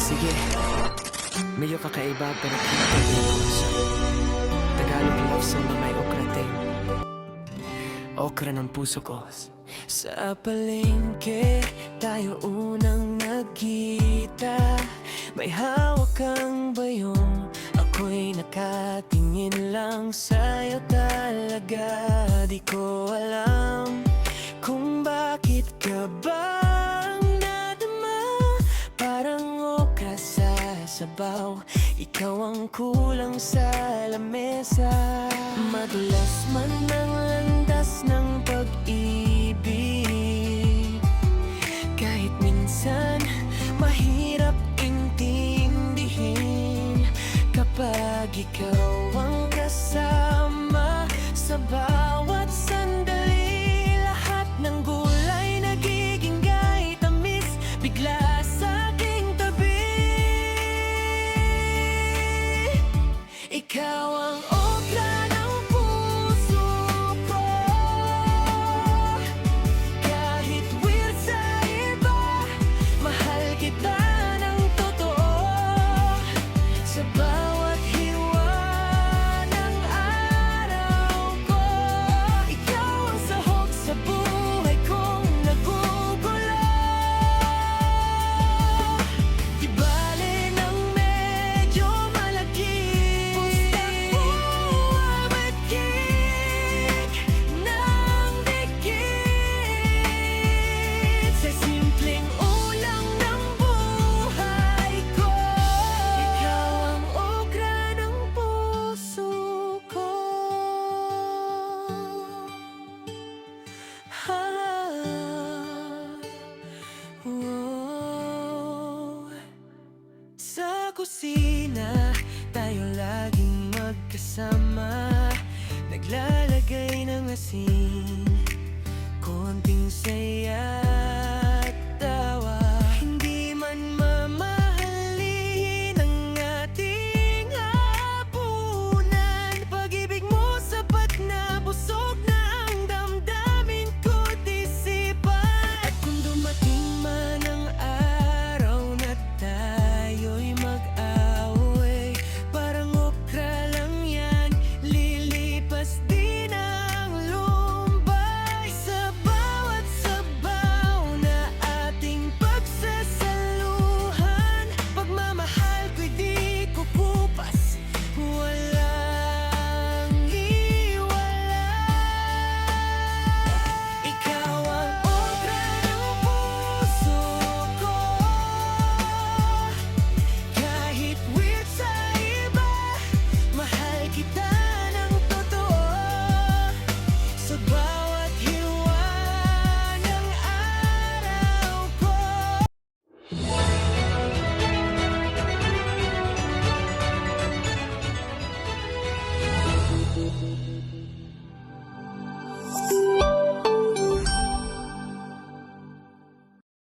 Sige, medyo kakaiba pero pinagpapalagos. Tagalog love song na may okra theme. Okra ng puso ko. Sa palengke, tayo unang nagkita. May hawak kang bayong, ako'y nakatingin lang sa'yo talaga. Di ko alam kung bakit ka bang nadama. Parang okra sa sabaw, ikaw ang kulang sa lamesa. Madulas man ang landas ng pag-ibig, kahit minsan mahirap intindihin. Kapag ikaw ang kasama sa bawat sandali, lahat ng gulay nagiging gay tamis bigla sa aking tabi. Ikaw ang okra ng puso ko, kahit weird sa iba, mahal kita ng totoo. Sa bawat hiwa ng araw ko, ikaw ang sahog sa buhay kong nagugulo. Di bale ng medyo malaki, sa simpleng ulang ng buhay ko. Ikaw ang okra ng puso ko. Oh. Sa kusina, tayo laging magkasama, naglalagay ng asin